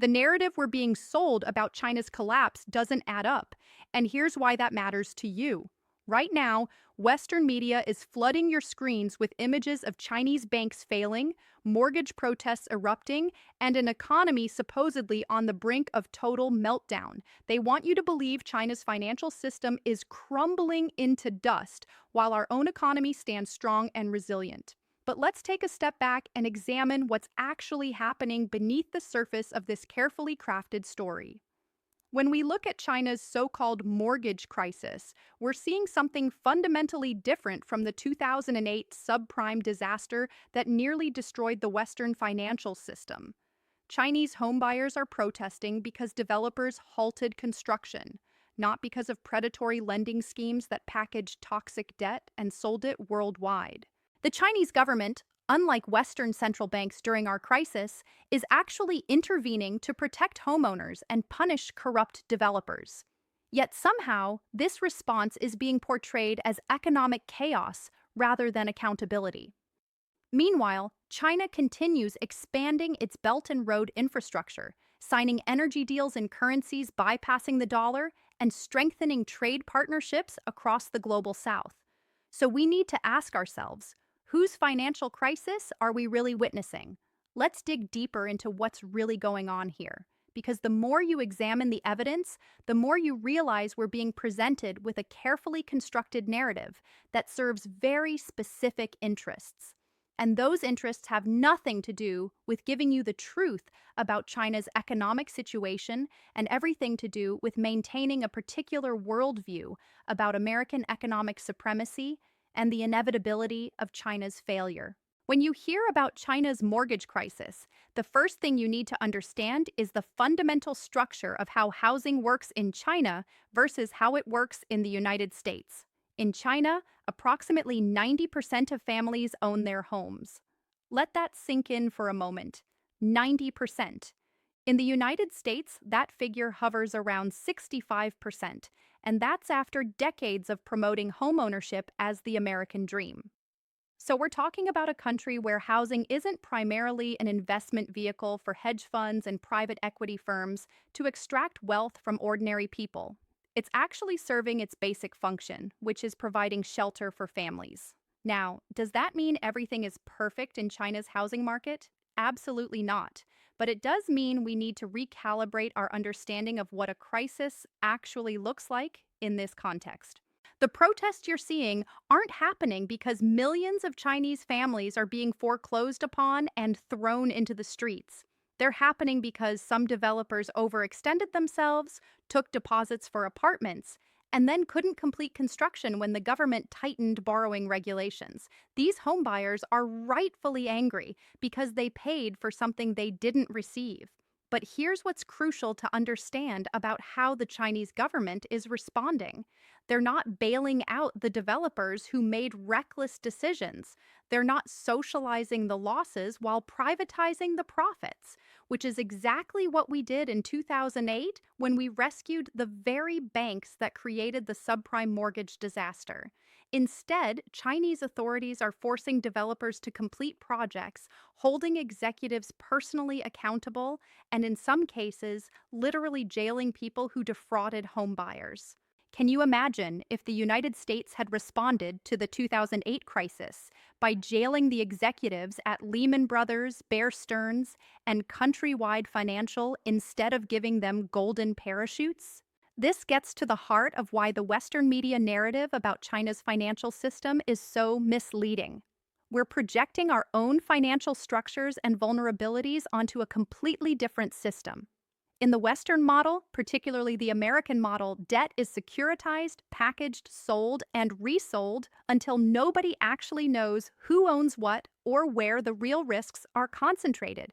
The narrative we're being sold about China's collapse doesn't add up, and here's why that matters to you. Right now, Western media is flooding your screens with images of Chinese banks failing, mortgage protests erupting, and an economy supposedly on the brink of total meltdown. They want you to believe China's financial system is crumbling into dust, while our own economy stands strong and resilient. But let's take a step back and examine what's actually happening beneath the surface of this carefully crafted story. When we look at China's so-called mortgage crisis, we're seeing something fundamentally different from the 2008 subprime disaster that nearly destroyed the Western financial system. Chinese homebuyers are protesting because developers halted construction, not because of predatory lending schemes that packaged toxic debt and sold it worldwide. The Chinese government, unlike Western central banks during our crisis, is actually intervening to protect homeowners and punish corrupt developers. Yet somehow, this response is being portrayed as economic chaos rather than accountability. Meanwhile, China continues expanding its Belt and Road infrastructure, signing energy deals in currencies bypassing the dollar, and strengthening trade partnerships across the global south. So we need to ask ourselves, whose financial crisis are we really witnessing? Let's dig deeper into what's really going on here, because the more you examine the evidence, the more you realize we're being presented with a carefully constructed narrative that serves very specific interests. And those interests have nothing to do with giving you the truth about China's economic situation and everything to do with maintaining a particular worldview about American economic supremacy and the inevitability of China's failure. When you hear about China's mortgage crisis, the first thing you need to understand is the fundamental structure of how housing works in China versus how it works in the United States. In China, approximately 90% of families own their homes. Let that sink in for a moment. 90%. In the United States, that figure hovers around 65%, and that's after decades of promoting homeownership as the American dream. So we're talking about a country where housing isn't primarily an investment vehicle for hedge funds and private equity firms to extract wealth from ordinary people. It's actually serving its basic function, which is providing shelter for families. Now, does that mean everything is perfect in China's housing market? Absolutely not. But it does mean we need to recalibrate our understanding of what a crisis actually looks like in this context. The protests you're seeing aren't happening because millions of Chinese families are being foreclosed upon and thrown into the streets. They're happening because some developers overextended themselves, took deposits for apartments, and then couldn't complete construction when the government tightened borrowing regulations. These homebuyers are rightfully angry because they paid for something they didn't receive. But here's what's crucial to understand about how the Chinese government is responding. They're not bailing out the developers who made reckless decisions. They're not socializing the losses while privatizing the profits, which is exactly what we did in 2008 when we rescued the very banks that created the subprime mortgage disaster. Instead, Chinese authorities are forcing developers to complete projects, holding executives personally accountable, and in some cases, literally jailing people who defrauded homebuyers. Can you imagine if the United States had responded to the 2008 crisis by jailing the executives at Lehman Brothers, Bear Stearns, and Countrywide Financial instead of giving them golden parachutes? This gets to the heart of why the Western media narrative about China's financial system is so misleading. We're projecting our own financial structures and vulnerabilities onto a completely different system. In the Western model, particularly the American model, debt is securitized, packaged, sold, and resold until nobody actually knows who owns what or where the real risks are concentrated.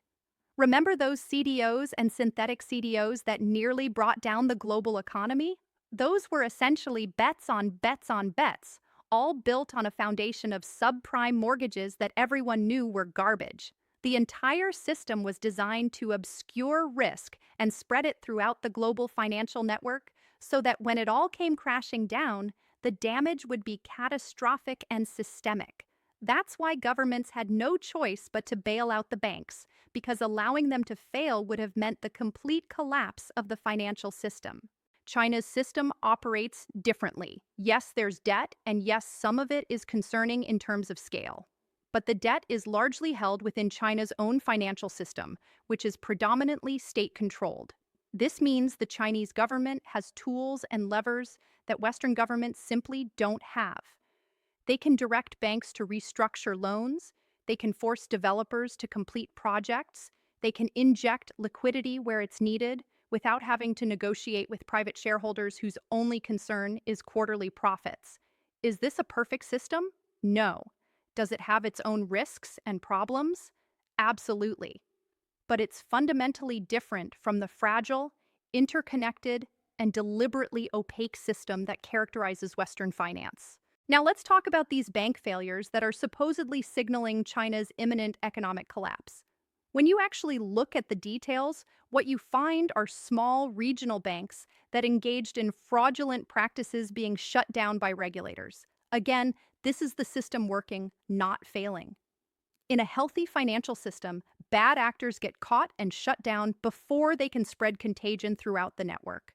Remember those CDOs and synthetic CDOs that nearly brought down the global economy? Those were essentially bets on bets on bets, all built on a foundation of subprime mortgages that everyone knew were garbage. The entire system was designed to obscure risk and spread it throughout the global financial network so that when it all came crashing down, the damage would be catastrophic and systemic. That's why governments had no choice but to bail out the banks, because allowing them to fail would have meant the complete collapse of the financial system. China's system operates differently. Yes, there's debt, and yes, some of it is concerning in terms of scale. But the debt is largely held within China's own financial system, which is predominantly state-controlled. This means the Chinese government has tools and levers that Western governments simply don't have. They can direct banks to restructure loans, they can force developers to complete projects, they can inject liquidity where it's needed without having to negotiate with private shareholders whose only concern is quarterly profits. Is this a perfect system? No. Does it have its own risks and problems? Absolutely. But it's fundamentally different from the fragile, interconnected, and deliberately opaque system that characterizes Western finance. Now let's talk about these bank failures that are supposedly signaling China's imminent economic collapse. When you actually look at the details, what you find are small regional banks that engaged in fraudulent practices being shut down by regulators. Again, this is the system working, not failing. In a healthy financial system, bad actors get caught and shut down before they can spread contagion throughout the network.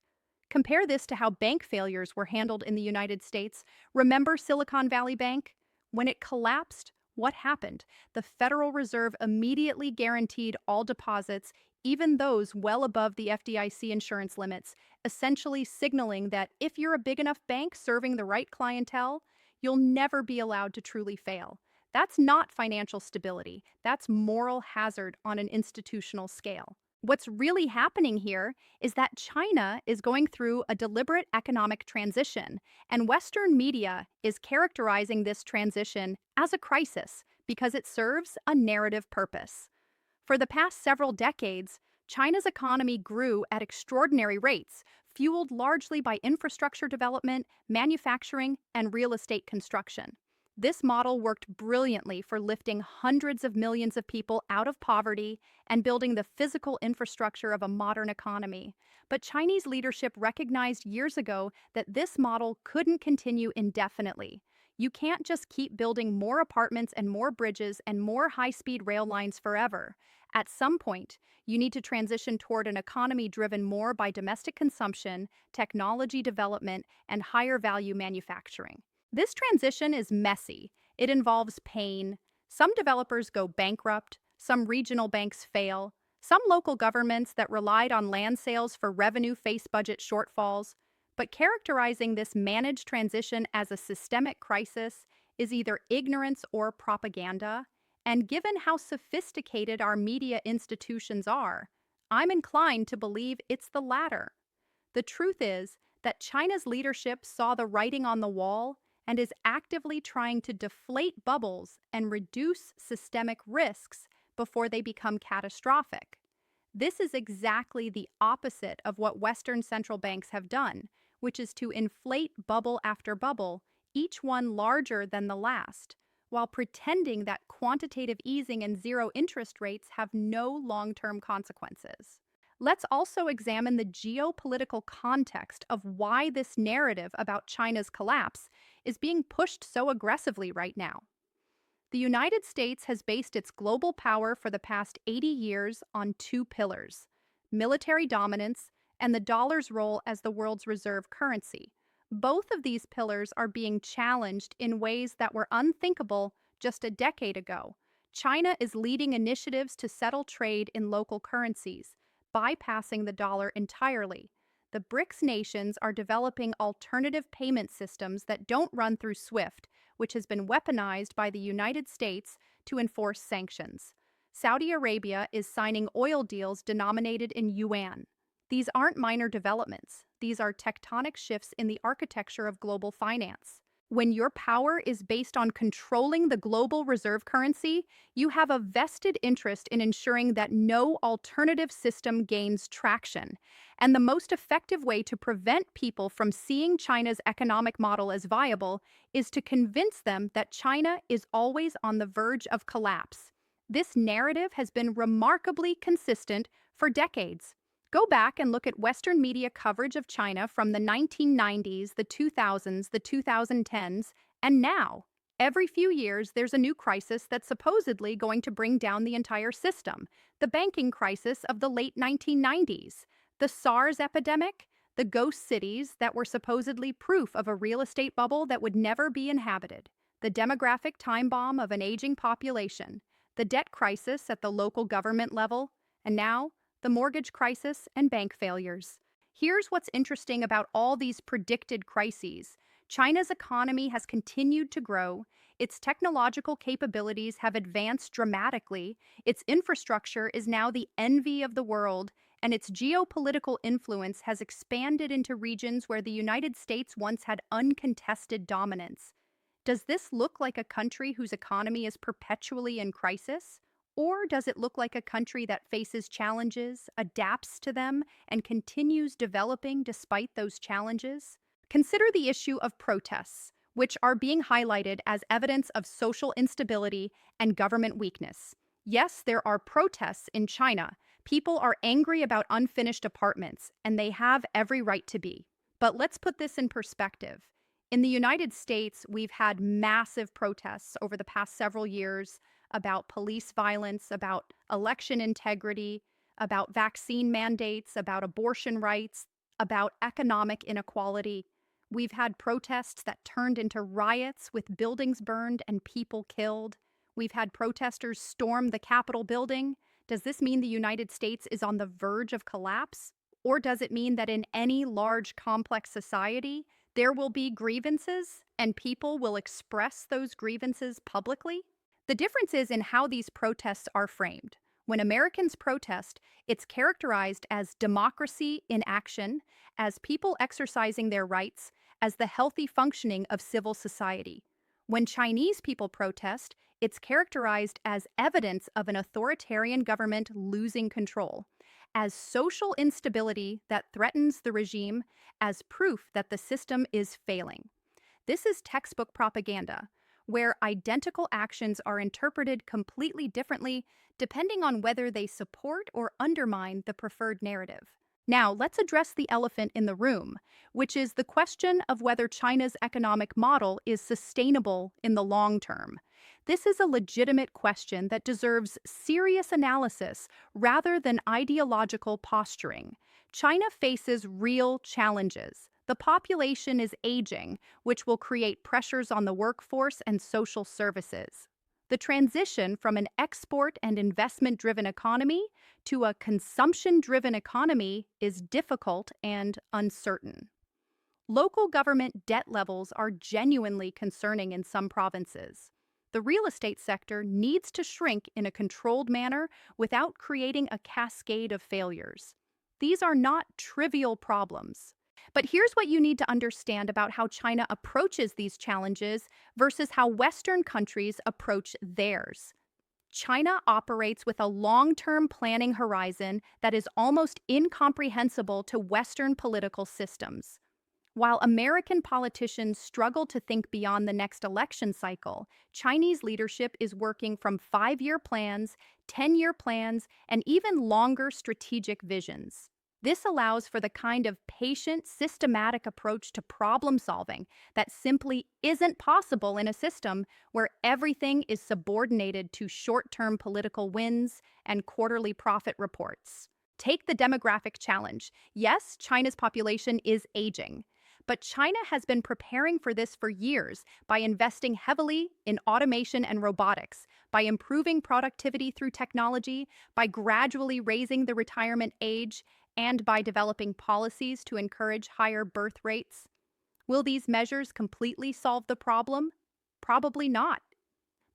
Compare this to how bank failures were handled in the United States. Remember Silicon Valley Bank? When it collapsed, what happened? The Federal Reserve immediately guaranteed all deposits, even those well above the FDIC insurance limits, essentially signaling that if you're a big enough bank serving the right clientele, you'll never be allowed to truly fail. That's not financial stability. That's moral hazard on an institutional scale. What's really happening here is that China is going through a deliberate economic transition, and Western media is characterizing this transition as a crisis because it serves a narrative purpose. For the past several decades, China's economy grew at extraordinary rates, fueled largely by infrastructure development, manufacturing, and real estate construction. This model worked brilliantly for lifting hundreds of millions of people out of poverty and building the physical infrastructure of a modern economy. But Chinese leadership recognized years ago that this model couldn't continue indefinitely. You can't just keep building more apartments and more bridges and more high-speed rail lines forever. At some point, you need to transition toward an economy driven more by domestic consumption, technology development, and higher-value manufacturing. This transition is messy. It involves pain. Some developers go bankrupt, some regional banks fail, some local governments that relied on land sales for revenue face budget shortfalls. But characterizing this managed transition as a systemic crisis is either ignorance or propaganda. And given how sophisticated our media institutions are, I'm inclined to believe it's the latter. The truth is that China's leadership saw the writing on the wall and is actively trying to deflate bubbles and reduce systemic risks before they become catastrophic. This is exactly the opposite of what Western central banks have done, which is to inflate bubble after bubble, each one larger than the last, while pretending that quantitative easing and zero interest rates have no long-term consequences. Let's also examine the geopolitical context of why this narrative about China's collapse is being pushed so aggressively right now. The United States has based its global power for the past 80 years on two pillars: military dominance and the dollar's role as the world's reserve currency. Both of these pillars are being challenged in ways that were unthinkable just a decade ago. China is leading initiatives to settle trade in local currencies, bypassing the dollar entirely. The BRICS nations are developing alternative payment systems that don't run through SWIFT, which has been weaponized by the United States to enforce sanctions. Saudi Arabia is signing oil deals denominated in yuan. These aren't minor developments. These are tectonic shifts in the architecture of global finance. When your power is based on controlling the global reserve currency, you have a vested interest in ensuring that no alternative system gains traction. And the most effective way to prevent people from seeing China's economic model as viable is to convince them that China is always on the verge of collapse. This narrative has been remarkably consistent for decades. Go back and look at Western media coverage of China from the 1990s, the 2000s, the 2010s, and now. Every few years, there's a new crisis that's supposedly going to bring down the entire system. The banking crisis of the late 1990s, the SARS epidemic, the ghost cities that were supposedly proof of a real estate bubble that would never be inhabited, the demographic time bomb of an aging population, the debt crisis at the local government level, and now the mortgage crisis and bank failures. Here's what's interesting about all these predicted crises. China's economy has continued to grow, its technological capabilities have advanced dramatically, its infrastructure is now the envy of the world, and its geopolitical influence has expanded into regions where the United States once had uncontested dominance. Does this look like a country whose economy is perpetually in crisis? Or does it look like a country that faces challenges, adapts to them, and continues developing despite those challenges? Consider the issue of protests, which are being highlighted as evidence of social instability and government weakness. Yes, there are protests in China. People are angry about unfinished apartments, and they have every right to be. But let's put this in perspective. In the United States, we've had massive protests over the past several years about police violence, about election integrity, about vaccine mandates, about abortion rights, about economic inequality. We've had protests that turned into riots with buildings burned and people killed. We've had protesters storm the Capitol building. Does this mean the United States is on the verge of collapse? Or does it mean that in any large, complex society, there will be grievances and people will express those grievances publicly? The difference is in how these protests are framed. When Americans protest, it's characterized as democracy in action, as people exercising their rights, as the healthy functioning of civil society. When Chinese people protest, it's characterized as evidence of an authoritarian government losing control, as social instability that threatens the regime, as proof that the system is failing. This is textbook propaganda, where identical actions are interpreted completely differently depending on whether they support or undermine the preferred narrative. Now, let's address the elephant in the room, which is the question of whether China's economic model is sustainable in the long term. This is a legitimate question that deserves serious analysis rather than ideological posturing. China faces real challenges. The population is aging, which will create pressures on the workforce and social services. The transition from an export and investment-driven economy to a consumption-driven economy is difficult and uncertain. Local government debt levels are genuinely concerning in some provinces. The real estate sector needs to shrink in a controlled manner without creating a cascade of failures. These are not trivial problems. But here's what you need to understand about how China approaches these challenges versus how Western countries approach theirs. China operates with a long-term planning horizon that is almost incomprehensible to Western political systems. While American politicians struggle to think beyond the next election cycle, Chinese leadership is working from 5-year plans, 10-year plans, and even longer strategic visions. This allows for the kind of patient, systematic approach to problem solving that simply isn't possible in a system where everything is subordinated to short-term political wins and quarterly profit reports. Take the demographic challenge. Yes, China's population is aging, but China has been preparing for this for years by investing heavily in automation and robotics, by improving productivity through technology, by gradually raising the retirement age, and by developing policies to encourage higher birth rates. Will these measures completely solve the problem? Probably not.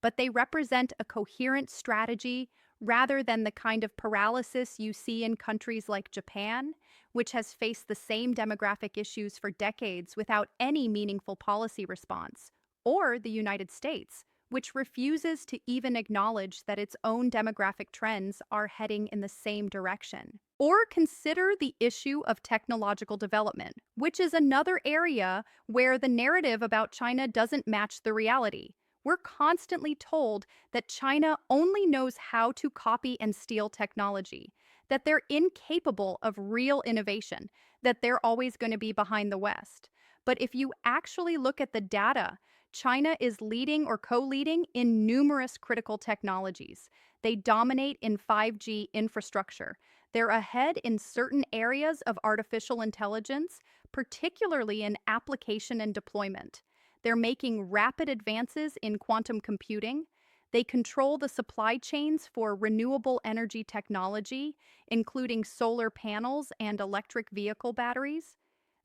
But they represent a coherent strategy rather than the kind of paralysis you see in countries like Japan, which has faced the same demographic issues for decades without any meaningful policy response, or the United States, which refuses to even acknowledge that its own demographic trends are heading in the same direction. Or consider the issue of technological development, which is another area where the narrative about China doesn't match the reality. We're constantly told that China only knows how to copy and steal technology, that they're incapable of real innovation, that they're always going to be behind the West. But if you actually look at the data, China is leading or co-leading in numerous critical technologies. They dominate in 5G infrastructure. They're ahead in certain areas of artificial intelligence, particularly in application and deployment. They're making rapid advances in quantum computing. They control the supply chains for renewable energy technology, including solar panels and electric vehicle batteries.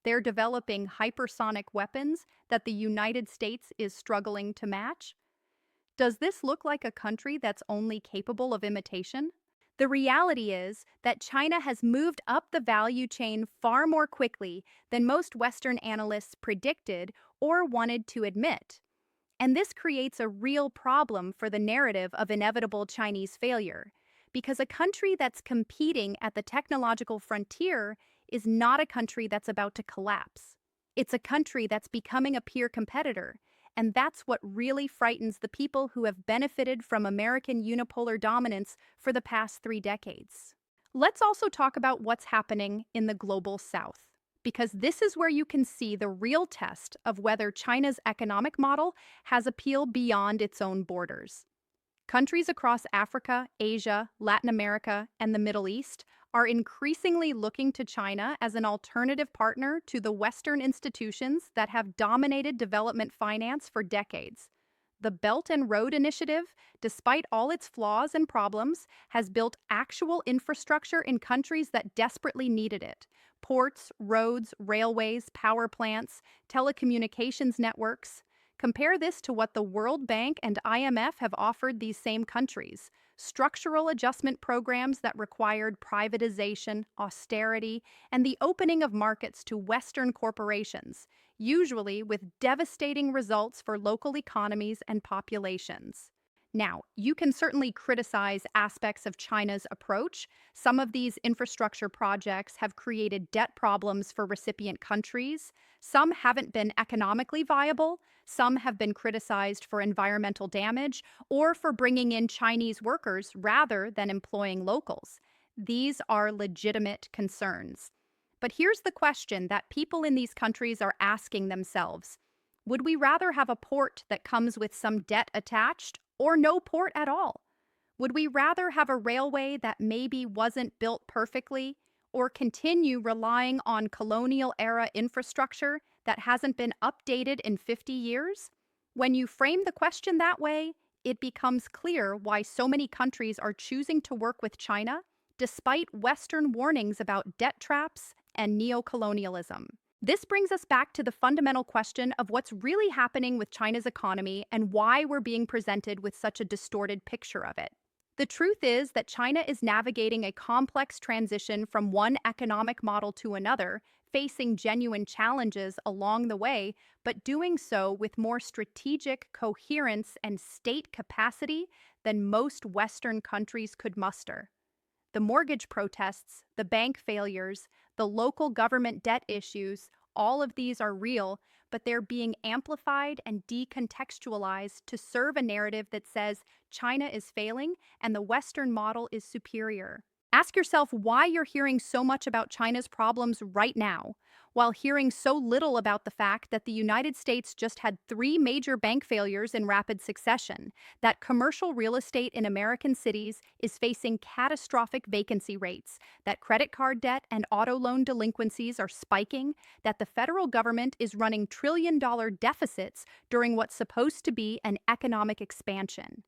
They're developing hypersonic weapons that the United States is struggling to match. Does this look like a country that's only capable of imitation? The reality is that China has moved up the value chain far more quickly than most Western analysts predicted or wanted to admit. And this creates a real problem for the narrative of inevitable Chinese failure, because a country that's competing at the technological frontier is not a country that's about to collapse. It's a country that's becoming a peer competitor, and that's what really frightens the people who have benefited from American unipolar dominance for the past 3 decades. Let's also talk about what's happening in the global south, because this is where you can see the real test of whether China's economic model has appeal beyond its own borders. Countries across Africa, Asia, Latin America, and the Middle East are increasingly looking to China as an alternative partner to the Western institutions that have dominated development finance for decades. The Belt and Road Initiative, despite all its flaws and problems, has built actual infrastructure in countries that desperately needed it. Ports, roads, railways, power plants, telecommunications networks. Compare this to what the World Bank and IMF have offered these same countries: structural adjustment programs that required privatization, austerity, and the opening of markets to Western corporations, usually with devastating results for local economies and populations. Now, you can certainly criticize aspects of China's approach. Some of these infrastructure projects have created debt problems for recipient countries. Some haven't been economically viable. Some have been criticized for environmental damage or for bringing in Chinese workers rather than employing locals. These are legitimate concerns. But here's the question that people in these countries are asking themselves: would we rather have a port that comes with some debt attached, or no port at all? Would we rather have a railway that maybe wasn't built perfectly, or continue relying on colonial-era infrastructure that hasn't been updated in 50 years? When you frame the question that way, it becomes clear why so many countries are choosing to work with China, despite Western warnings about debt traps and neocolonialism. This brings us back to the fundamental question of what's really happening with China's economy and why we're being presented with such a distorted picture of it. The truth is that China is navigating a complex transition from one economic model to another, facing genuine challenges along the way, but doing so with more strategic coherence and state capacity than most Western countries could muster. The mortgage protests, the bank failures, the local government debt issues, all of these are real, but they're being amplified and decontextualized to serve a narrative that says China is failing and the Western model is superior. Ask yourself why you're hearing so much about China's problems right now, while hearing so little about the fact that the United States just had 3 major bank failures in rapid succession, that commercial real estate in American cities is facing catastrophic vacancy rates, that credit card debt and auto loan delinquencies are spiking, that the federal government is running trillion-dollar deficits during what's supposed to be an economic expansion.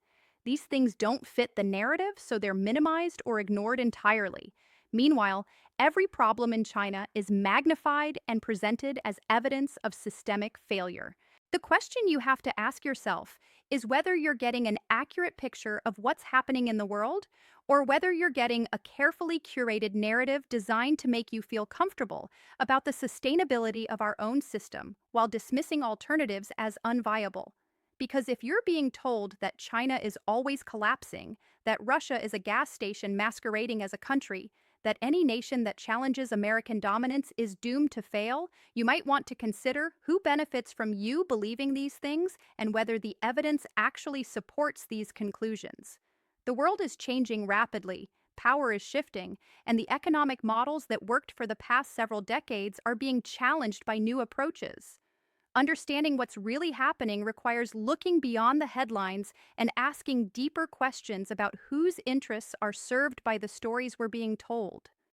These things don't fit the narrative, so they're minimized or ignored entirely. Meanwhile, every problem in China is magnified and presented as evidence of systemic failure. The question you have to ask yourself is whether you're getting an accurate picture of what's happening in the world, or whether you're getting a carefully curated narrative designed to make you feel comfortable about the sustainability of our own system while dismissing alternatives as unviable. Because if you're being told that China is always collapsing, that Russia is a gas station masquerading as a country, that any nation that challenges American dominance is doomed to fail, you might want to consider who benefits from you believing these things and whether the evidence actually supports these conclusions. The world is changing rapidly, power is shifting, and the economic models that worked for the past several decades are being challenged by new approaches. Understanding what's really happening requires looking beyond the headlines and asking deeper questions about whose interests are served by the stories we're being told.